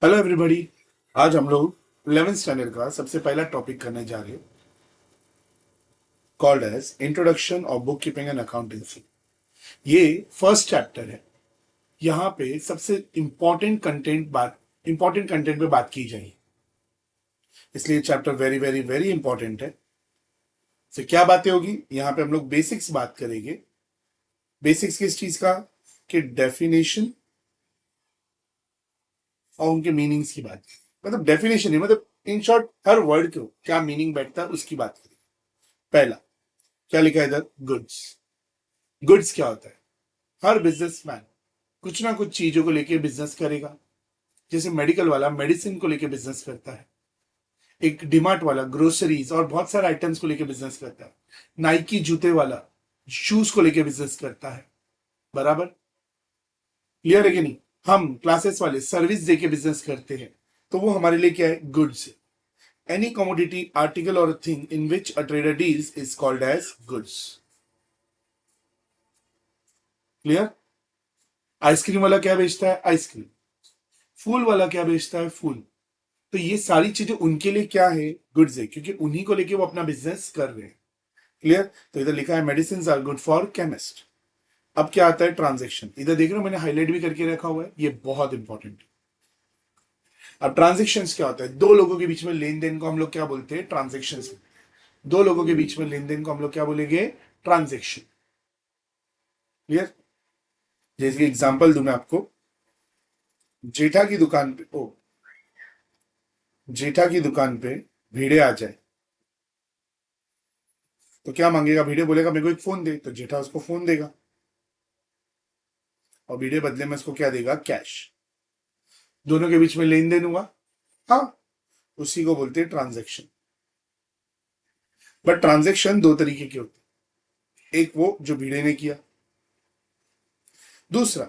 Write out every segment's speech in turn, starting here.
Hello everybody. आज हम लोग 11th स्टैंडर्ड का सबसे पहला टॉपिक करने जा रहे हैं, called as introduction of book keeping and accountancy. ये फर्स्ट चैप्टर है। यहाँ पे सबसे इंपॉर्टेंट कंटेंट पे बात की जाएगी, इसलिए chapter very very very important है। तो क्या बातें होगी यहाँ पे, हम लोग बेसिक्स बात करेंगे। बेसिक्स किस चीज का, कि डेफिनेशन और उनके मीनिंग्स की बात, मतलब डेफिनेशन नहीं, मतलब इन शॉर्ट हर वर्ड को क्या मीनिंग बैठता है उसकी बात करेंगे। पहला क्या लिखा है इधर, गुड्स। गुड्स क्या होता है? हर बिजनेसमैन कुछ ना कुछ चीजों को लेके बिजनेस करेगा। जैसे मेडिकल वाला मेडिसिन को लेके बिजनेस करता है, एक डिमार्ट वाला ग्रोसरीज और बहुत सारे आइटम्स को लेके बिजनेस करता है, नाइकी जूते वाला शूज को लेके बिजनेस करता है। बराबर क्लियर है कि नहीं? हम क्लासेस वाले सर्विस दे के बिजनेस करते हैं, तो वो हमारे लिए क्या है, goods. Any commodity article or thing in which a trader deals is called as goods. Clear? Ice cream वाला क्या बेचता है, आइसक्रीम। फूल वाला क्या बेचता है, फूल। तो ये सारी चीजें उनके लिए क्या है, गुड्स है, क्योंकि उन्हीं को लेके वो अपना बिजनेस कर रहे हैं। क्लियर? तो इधर लिखा है medicine are good for chemist. अब क्या आता है, ट्रांजेक्शन। इधर देख रहे हो मैंने हाईलाइट भी करके रखा हुआ है, ये बहुत इंपॉर्टेंट है। अब ट्रांजेक्शन क्या होता है, दो लोगों के बीच में लेन देन को हम लोग क्या बोलते हैं, ट्रांजेक्शन। दो लोगों के बीच में लेन देन को हम लोग क्या बोलेंगे, ट्रांजेक्शन। क्लियर? जैसे एग्जांपल दूं मैं आपको, जेठा की दुकान पे जेठा की दुकान पे भीड़े आ जाए तो क्या मांगेगा, भिड़े बोलेगा मेरे को एक फोन दे, तो जेठा उसको फोन देगा और भिड़े बदले में उसको क्या देगा, कैश। दोनों के बीच में लेन देन हुआ, हाँ, उसी को बोलते हैं ट्रांजेक्शन। बट ट्रांजेक्शन दो तरीके के होते हैं, एक वो जो भिड़े ने किया, दूसरा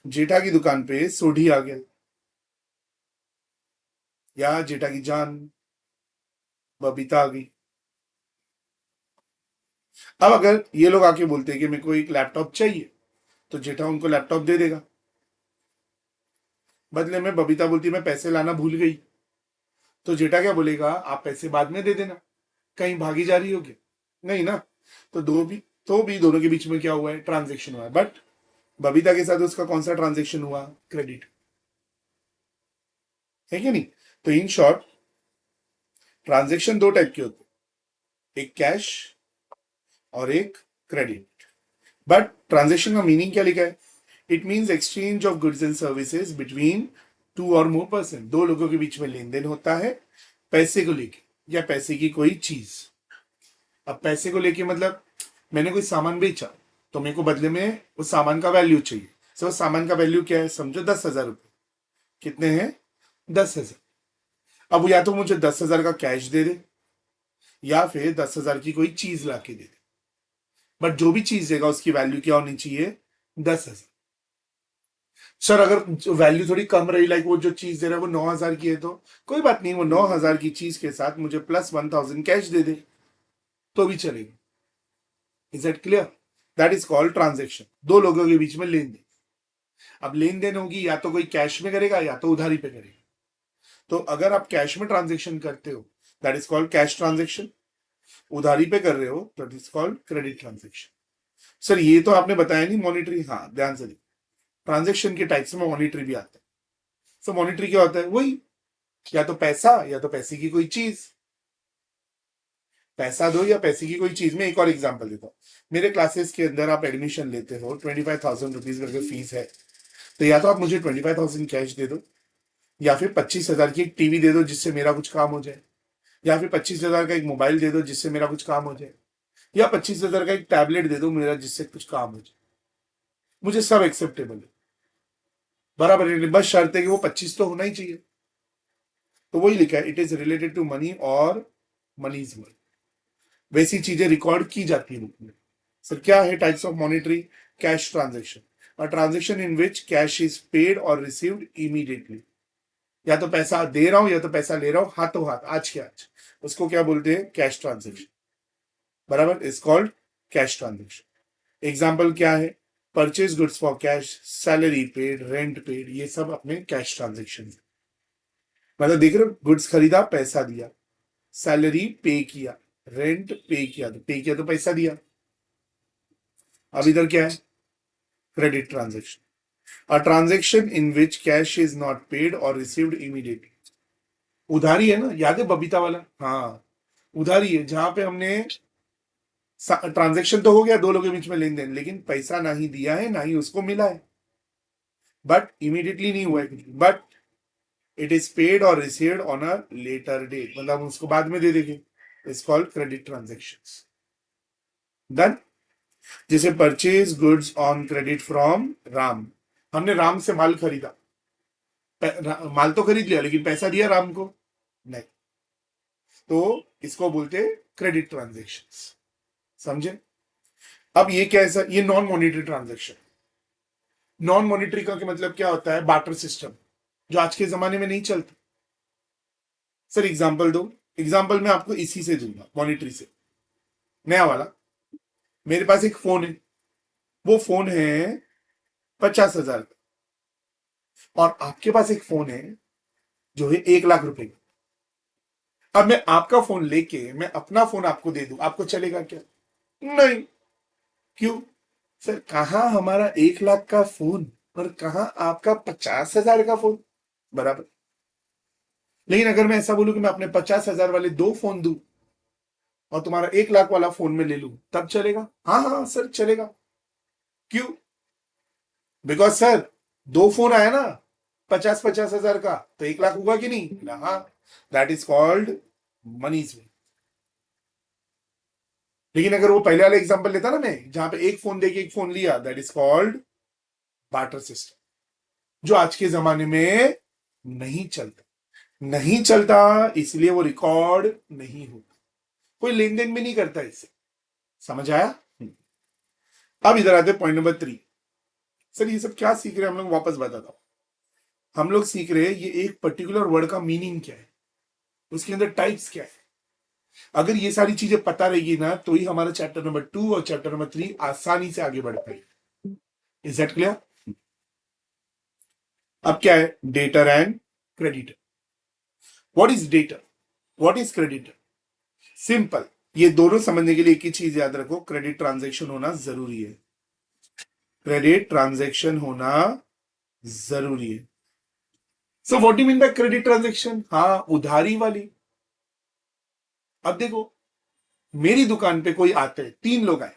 जेठा की दुकान पे सोढ़ी आ गया या जेठा की जान बबीता आ गई। अब अगर ये लोग आके बोलते हैं कि मेरे को एक लैपटॉप चाहिए, तो जेठा उनको लैपटॉप दे देगा। बदले में बबीता बोलती मैं पैसे लाना भूल गई, तो जेठा क्या बोलेगा, आप पैसे बाद में दे देना, कहीं भागी जा रही होगी, नहीं ना। तो भी दोनों के बीच में क्या हुआ है, ट्रांजेक्शन हुआ है। बट बबीता के साथ उसका कौन सा ट्रांजेक्शन हुआ, क्रेडिट, है कि नहीं? तो इन शॉर्ट ट्रांजेक्शन दो टाइप के होते हैं, एक कैश और एक क्रेडिट। बट ट्रांजेक्शन का मीनिंग क्या लिखा है, it means exchange of goods and services between two और मोर पर्सन। दो लोगों के बीच में लेन देन होता है पैसे को लेके या पैसे की कोई चीज। अब पैसे को लेके मतलब मैंने कोई सामान बेचा, तो मेरे को बदले में उस सामान का वैल्यू चाहिए। सो सामान का वैल्यू क्या है, समझो 10,000 रुपये। कितने हैं, 10,000। अब या तो मुझे 10,000 का कैश दे दे या फिर 10,000 की कोई चीज ला के दे दे, बट जो भी चीज देगा उसकी वैल्यू क्या होनी चाहिए, 10,000। सर अगर वैल्यू थोड़ी कम रही, लाइक वो जो चीज दे रहा है वो 9,000 की है, तो कोई बात नहीं, वो 9,000 की चीज के साथ मुझे प्लस 1,000 कैश दे दे तो भी चलेगा। Is that clear? That is called transaction, दो लोगों के बीच में लेन देन। अब लेन देन होगी या तो कोई कैश में करेगा या तो उधारी पे करेगा। तो अगर आप कैश में ट्रांजेक्शन करते हो, that is called cash transaction. उधारी पे कर रहे हो, that is called credit transaction. Sir ये तो आपने बताया नहीं मॉनिटरी, हाँ ध्यान से देखिए, ट्रांजेक्शन के टाइप्स में मॉनिटरी भी आता है। सो मॉनिटरी क्या होता है, वही, या तो पैसा या तो पैसे की कोई चीज। पैसा दो या पैसे की कोई चीज। में एक और एग्जांपल देता हूँ, मेरे क्लासेस के अंदर आप एडमिशन लेते हो, 25,000 रुपीज करके फीस है, तो या तो आप मुझे 25,000 कैश दे दो, या फिर 25,000 की एक टीवी दे दो जिससे मेरा कुछ काम हो जाए, या फिर 25,000 का एक मोबाइल दे दो जिससे मेरा कुछ काम हो जाए, या 25,000 का एक टैबलेट दे दो मेरा जिससे कुछ काम हो जाए। मुझे सब एक्सेप्टेबल है, बराबर है, बस शर्त है कि वो 25 तो होना ही चाहिए। तो वही लिखा है, it is related to money और मनी इज वर्थ। वैसी चीजें रिकॉर्ड की जाती है बुक में। सर क्या है types of monetary, cash transaction, और transaction in which cash is paid और रिसीव्ड इमीडिएटली। या तो पैसा दे रहा हूं या तो पैसा ले रहा हूं हाथों हाथ, आज के आज, उसको क्या बोलते हैं, कैश ट्रांजेक्शन। बराबर, is called cash transaction. Example क्या है, purchase goods for cash, salary paid, rent paid, ये सब अपने कैश ट्रांजेक्शन है। मतलब देख रहे हो, गुड्स खरीदा, पैसा दिया, सैलरी पे किया, रेंट पे किया, तो पे किया तो पैसा दिया। अब इधर क्या है? Credit transaction, a transaction in which cash is not paid और रिसीव्ड इमीडिएटली। उधारी है ना, याद है बबीता वाला? हाँ, उधारी है, जहां पे हमने ट्रांजेक्शन तो हो गया दो लोगों के बीच में लेन देन, लेकिन पैसा ना ही दिया है ना ही उसको मिला है, बट इमीडिएटली नहीं हुआ है कुछ, बट इट इज पेड और received on a later date, मतलब हम उसको बाद में दे देंगे, is called credit transaction. Done. जैसे purchase goods on credit from Ram, हमने राम से माल खरीदा, माल तो खरीद लिया लेकिन पैसा दिया राम को नहीं, तो इसको बोलते क्रेडिट ट्रांजेक्शन। समझे? अब ये कैसा, ये non monetary transaction. Non monetary का मतलब क्या होता है? बार्टर सिस्टम, जो आज के जमाने में नहीं चलता। सर एग्जांपल दो। एग्जांपल मैं आपको इसी से दूंगा, मॉनिटरी से, नया वाला। मेरे पास एक फोन है, वो फोन है 50,000 का, और आपके पास एक फोन है जो है 1 लाख रुपए का। अब मैं आपका फोन लेके मैं अपना फोन आपको दे दूं, आपको चलेगा क्या? नहीं। क्यों? सर कहां हमारा 1 लाख का फोन और कहां आपका 50,000 का फोन, बराबर। लेकिन अगर मैं ऐसा बोलूं कि मैं अपने 50,000 वाले 2 फोन दूं और तुम्हारा 1 लाख वाला फोन में ले लूं, तब चलेगा? हाँ हाँ सर चलेगा। क्यों? बिकॉज सर 2 फोन आया ना, 50,000 का, तो 1 लाख हुआ कि नहीं? हाँ, दैट इज कॉल्ड मनीज वे। लेकिन अगर वो पहले वाला एग्जांपल लेता ना मैं, जहां पे एक फोन देके एक फोन लिया, that is called barter system, जो आज के जमाने में नहीं चलता। नहीं चलता इसलिए वो रिकॉर्ड नहीं होता, कोई लेन देन भी नहीं करता इससे। समझ आया? अब इधर आते पॉइंट नंबर 3। सर ये सब क्या सीख रहे हैं हम लोग? वापस बताता हूं। हम लोग सीख रहे हैं ये एक पर्टिकुलर वर्ड का मीनिंग क्या है, उसके अंदर टाइप्स क्या है। अगर ये सारी चीजें पता रहेगी ना, तो ही हमारा चैप्टर नंबर 2 और चैप्टर नंबर 3 आसानी से आगे बढ़ पाएगा। Is that clear? अब क्या है? Debtor and creditor. What is debtor, what is creditor? Simple, ये दोनों समझने के लिए एक ही चीज याद रखो, क्रेडिट ट्रांजेक्शन होना जरूरी है। क्रेडिट ट्रांजेक्शन होना जरूरी है। So what do mean by credit transaction? हाँ, उधारी वाली। अब देखो, मेरी दुकान पे कोई आते हैं, 3 लोग आए,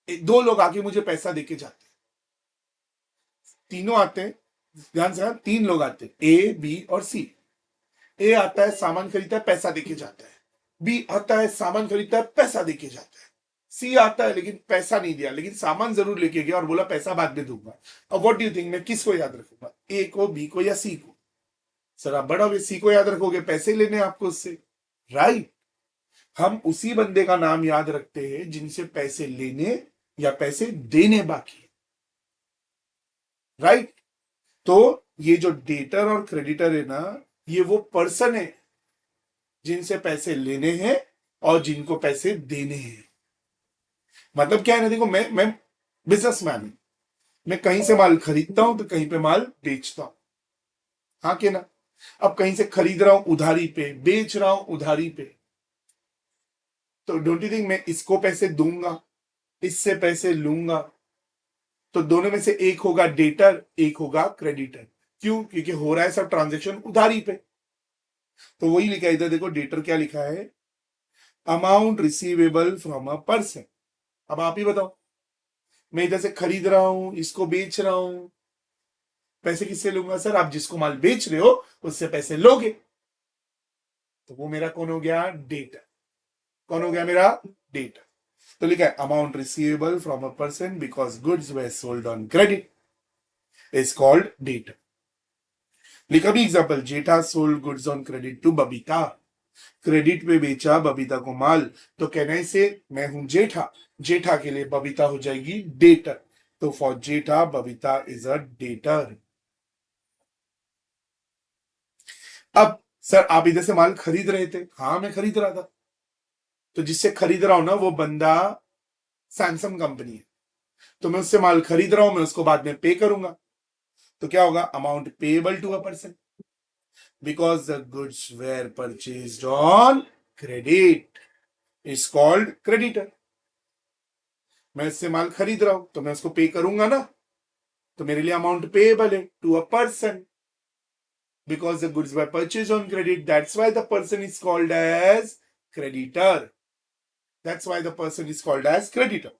2 लोग आके मुझे पैसा देके जाते हैं, तीनों आते हैं, ध्यान से, 3 लोग आते हैं, ए बी और सी। ए आता है, सामान खरीदता है, पैसा देके जाता है। बी आता है, सामान खरीदता है, पैसा देके जाता है। सी आता है लेकिन पैसा नहीं दिया, लेकिन सामान जरूर लेके गया और बोला पैसा बाद में दूंगा। अब व्हाट डू यू थिंक, मैं किसको याद रखूंगा? ए को, बी को, या सी को? सर आप बड़ा सी को याद रखोगे, पैसे लेने आपको उससे, राइट। हम उसी बंदे का नाम याद रखते हैं जिनसे पैसे लेने या पैसे देने बाकी है, राइट। तो ये जो डेटर और क्रेडिटर है ना, ये वो पर्सन है जिनसे पैसे लेने हैं और जिनको पैसे देने हैं। मतलब क्या है ना, देखो मैं बिजनेसमैन हूं, मैं कहीं से माल खरीदता हूं तो कहीं पे माल बेचता हूं, हाँ कि ना? अब कहीं से खरीद रहा हूं उधारी पे, बेच रहा हूं उधारी पे, तो डोंट यू थिंक मैं इसको पैसे दूंगा, इससे पैसे लूंगा, तो दोनों में से एक होगा डेटर, एक होगा क्रेडिटर। क्यों? क्योंकि हो रहा है सब ट्रांजेक्शन उधारी पे। तो वही लिखा है इधर, देखो डेटर क्या लिखा है, amount receivable from a person. अब आप ही बताओ, मैं इधर से खरीद रहा हूं, इसको बेच रहा हूं, पैसे किससे लूंगा? सर आप जिसको माल बेच रहे हो उससे पैसे लोगे, तो वो मेरा कौन हो गया? डेटर। कौन हो गया मेरा? डेटर। तो लिखा है amount receivable from a person because goods were sold on credit is called debtor. लिखा भी example, Jetha sold goods on credit to Babita, credit पे बेचा बबीता को माल, तो कहने से मैं हूं जेठा, जेठा के लिए बबीता हो जाएगी डेटर, तो for Jetha Babita is a debtor. अब सर आप इधर से माल खरीद रहे थे, हाँ मैं खरीद रहा था, तो जिससे खरीद रहा हूं ना वो बंदा सैमसंग कंपनी है, तो मैं उससे माल खरीद रहा हूं, मैं उसको बाद में पे करूंगा, तो क्या होगा? Amount payable to a person. Because the goods were purchased on credit is called creditor. मैं इससे माल खरीद रहा हूं तो मैं उसको पे करूंगा ना, तो मेरे लिए अमाउंट पेएबल है to a person because the goods were purchased on credit. That's why the person is called as creditor. That's why the person is called as creditor.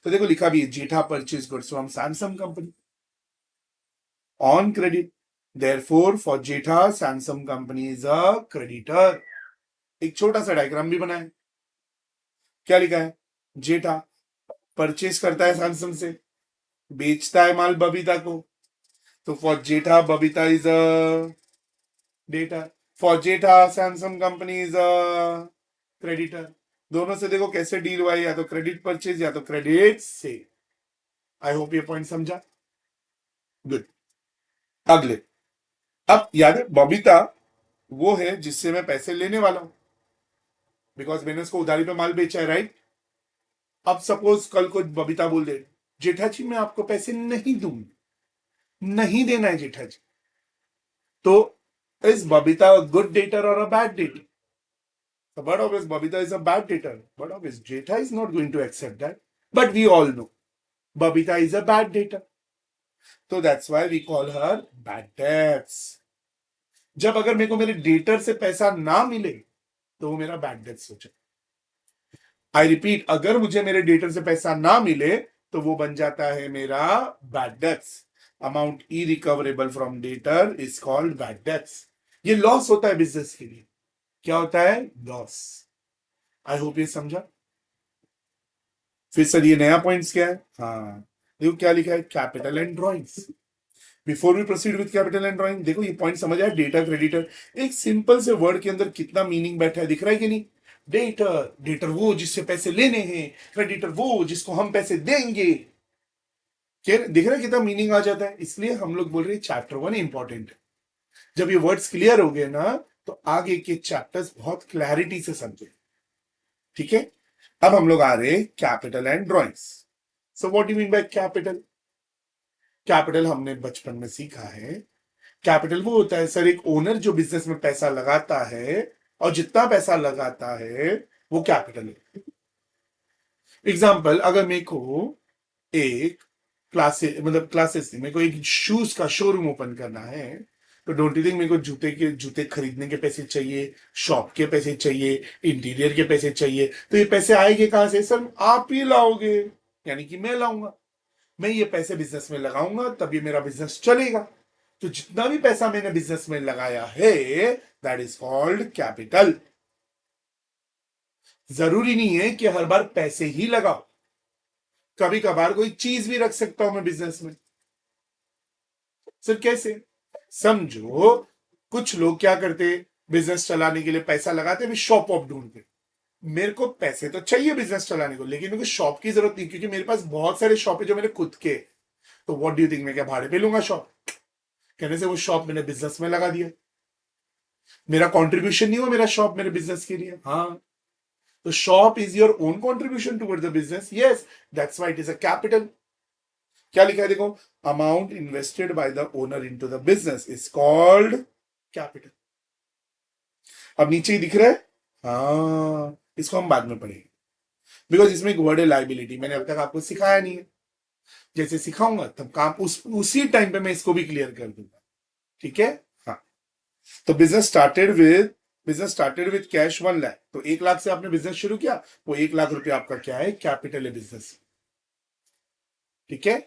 तो देखो लिखा भी है, जेठा purchased goods from Samsung company on credit. Therefore, for Jetha, Samsung company is a creditor. एक छोटा सा diagram भी बनाए। क्या लिखा है? जेठा परचेज करता है सैमसंग से, बेचता है माल बबीता को, तो for Jetha Babita is a data, for Jetha Samsung company is a creditor. दोनों से देखो कैसे डील हुआ है, या तो क्रेडिट परचेज या तो क्रेडिट से। आई होप ये पॉइंट समझा। गुड। अगले, अब याद है बबीता वो है जिससे मैं पैसे लेने वाला हूं, बिकॉज मैंने उसको उधारी पे माल बेचा है, राइट। अब सपोज कल को बबीता बोल दे, जेठा जी मैं आपको पैसे नहीं दूंगी, नहीं देना है जेठा जी, तो इज बबीता गुड डेटर और a bad debtor? But obvious Babita is a bad dater. But obvious Jetha is not going to accept that. But we all know Babita is a bad dater. So that's why we call her bad debts. जब अगर मेरे को मेरे debtor से पैसा ना मिले तो वो मेरा बैड डेट्स हो जाए। आई रिपीट, अगर मुझे मेरे डेटर से पैसा ना मिले तो वो बन जाता है मेरा bad debts. Amount irrecoverable from debtor is called bad debts. ये लॉस होता है बिजनेस के लिए। क्या होता है? लॉस। आई होप ये समझा। फिर सर ये नया पॉइंट्स क्या है? हाँ देखो क्या लिखा है, capital and drawings. Before we proceed with capital and drawing, देखो ये पॉइंट समझ आया, डेटा क्रेडिटर। एक सिंपल से वर्ड के अंदर कितना मीनिंग बैठा है, दिख रहा है कि नहीं? डेटर, डेटर वो जिससे पैसे लेने हैं, क्रेडिटर वो जिसको हम पैसे देंगे। दिख रहा है कितना मीनिंग आ जाता है? इसलिए हम लोग बोल रहे हैं चैप्टर 1 इंपॉर्टेंट है। जब ये वर्ड्स क्लियर हो गए ना, तो आगे के चैप्टर्स बहुत क्लैरिटी से समझे। ठीक है, अब हम लोग आ रहे capital and drawings. So what do mean by capital? Capital हमने बचपन में सीखा है। कैपिटल वो होता है सर, एक ओनर जो बिजनेस में पैसा लगाता है, और जितना पैसा लगाता है वो कैपिटल है। एग्जाम्पल, अगर मेरे को एक क्लासेस मेरे को एक शूज का शोरूम ओपन करना है, तो डोंट यू थिंक मेरे को जूते खरीदने के पैसे चाहिए, शॉप के पैसे चाहिए, इंटीरियर के पैसे चाहिए, तो ये पैसे आएंगे कहां से? सर आप ही लाओगे, यानी कि मैं लाऊंगा। मैं ये पैसे बिजनेस में लगाऊंगा तब ये मेरा बिजनेस चलेगा। तो जितना भी पैसा मैंने बिजनेस में लगाया है, दैट इज कॉल्ड कैपिटल। जरूरी नहीं है कि हर बार पैसे ही लगाओ, कभी कभार कोई चीज भी रख सकता हूं मैं बिजनेस में। सर कैसे? समझो, कुछ लोग क्या करते, बिजनेस चलाने के लिए पैसा लगाते, भी शॉप ऑप ढूंढते। मेरे को पैसे तो चाहिए बिजनेस चलाने को, लेकिन मेरे को शॉप की जरूरत नहीं, क्योंकि मेरे पास बहुत सारे शॉप है जो मेरे खुद के। तो व्हाट डू यू थिंक, मैं क्या भाड़े पे लूंगा शॉप? कहने से वो शॉप मैंने बिजनेस में लगा दिया, मेरा कंट्रीब्यूशन नहीं हुआ मेरा शॉप मेरे बिजनेस के लिए। हाँ, तो shop is your own contribution toward the business, yes, that's why it is a capital. क्या लिखा है देखो, amount invested by the owner into the business is called capital. अब नीचे ही दिख रहा है, हाँ इसको हम बाद में पढ़ेंगे, बिकॉज इसमें एक वर्ड है लाइबिलिटी, मैंने अभी तक आपको सिखाया नहीं है। जैसे सिखाऊंगा तब काम उसी टाइम पे मैं इसको भी क्लियर कर दूंगा। ठीक है, हाँ। तो business started with cash 1 lakh. तो 1 लाख से आपने बिजनेस शुरू किया, वो 1 लाख रुपया आपका क्या है? कैपिटल है बिजनेस। ठीक है,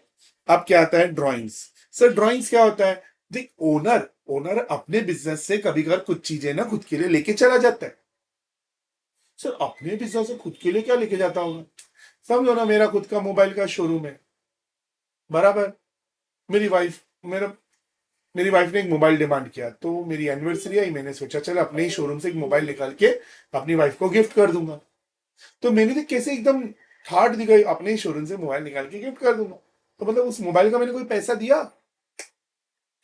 अब क्या आता है? ड्रॉइंग्स। सर ड्रॉइंग्स क्या होता है? देख, ओनर ओनर अपने बिजनेस से कभी कभार कुछ चीजें ना खुद के लिए लेके चला जाता है। सर अपने बिजनेस से खुद के लिए क्या लेके जाता होगा? समझो ना, मेरा खुद का मोबाइल का शोरूम है, बराबर। मेरी वाइफ मेरा मेरी वाइफ ने एक मोबाइल डिमांड किया, तो मेरी एनिवर्सरी आई, मैंने सोचा चल अपने ही शोरूम से एक मोबाइल निकाल के अपनी वाइफ को गिफ्ट कर दूंगा। तो मैंने तो कैसे एकदम ठाट दी गई, अपने ही शोरूम से मोबाइल निकाल के गिफ्ट कर दूंगा। तो मतलब उस मोबाइल का मैंने कोई पैसा दिया?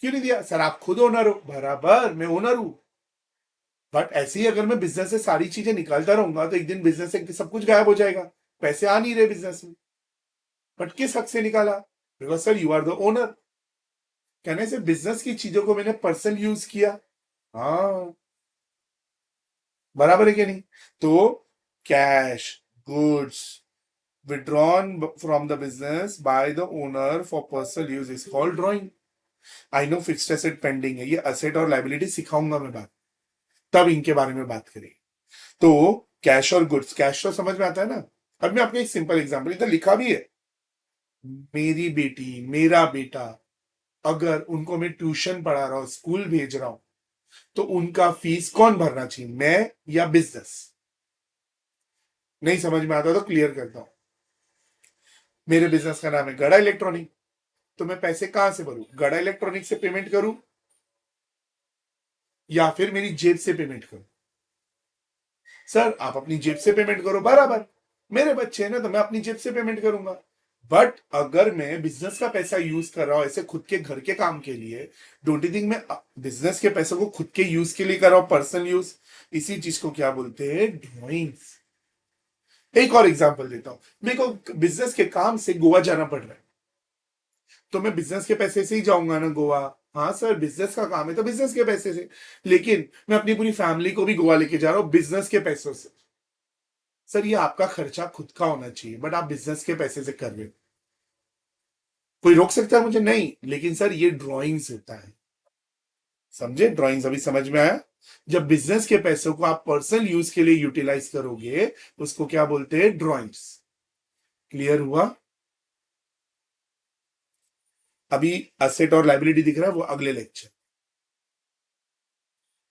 क्यों नहीं दिया? सर आप खुद ओनर हो, बराबर मैं ओनर हूं। बट ऐसे ही अगर मैं बिजनेस से सारी चीजें निकालता रहूंगा तो एक दिन बिजनेस से सब कुछ गायब हो जाएगा, पैसे आ नहीं रहे बिजनेस में। बट किस हक से निकाला? Because sir you are the owner. कहने से बिजनेस की चीजों को मैंने पर्सनल यूज किया। हाँ, बराबर है कि नहीं? तो cash, goods withdrawn from the business by the owner for personal use is called drawing. I know fixed asset pending है, ये असेट और लाइबिलिटी सिखाऊंगा मैं बात, तब इनके बारे में बात करेंगे। तो कैश और गुड्स, कैश तो समझ में आता है ना। अब मैं आपको एक सिंपल एग्जांपल, इधर लिखा भी है, मेरी बेटी, मेरा बेटा, अगर उनको मैं ट्यूशन पढ़ा रहा हूं, स्कूल भेज रहा हूं, तो उनका फीस कौन भरना चाहिए, मैं या बिजनेस? नहीं समझ में आता तो क्लियर करता हूं। मेरे बिजनेस का नाम है गड़ा इलेक्ट्रॉनिक, तो मैं पैसे कहां से भरूं, गड़ा इलेक्ट्रॉनिक से पेमेंट करूं या फिर मेरी जेब से पेमेंट करूं? सर आप अपनी जेब से पेमेंट करो, बराबर, मेरे बच्चे हैं ना, तो मैं अपनी जेब से पेमेंट करूंगा। बट अगर मैं बिजनेस का पैसा यूज कर रहा हूं ऐसे खुद के घर के काम के लिए, डोंट यू थिंक मैं बिजनेस के पैसों को खुद के यूज के लिए कर रहा हूं, पर्सनल यूज? इसी चीज को क्या बोलते हैं, ड्रॉइंग्स। एक और एग्जांपल देता हूं, मेरे को बिजनेस के काम से गोवा जाना पड़ रहा है, तो मैं बिजनेस के पैसे से ही जाऊंगा ना गोवा। हाँ सर, बिजनेस का काम है तो बिजनेस के पैसे से, लेकिन मैं अपनी पूरी फैमिली को भी गोवा लेके जा रहा हूं बिजनेस के पैसों से। सर ये आपका खर्चा खुद का होना चाहिए, बट आप बिजनेस के पैसे से कर रहे हो। कोई रोक सकता है मुझे? नहीं, लेकिन सर ये ड्राइंग्स होता है, समझे? ड्राइंग्स अभी समझ में आया? जब बिजनेस के पैसों को आप पर्सनल यूज के लिए यूटिलाइज करोगे, उसको क्या बोलते हैं, ड्राइंग्स। क्लियर हुआ? अभी असेट और लाइबिलिटी दिख रहा है, वो अगले लेक्चर।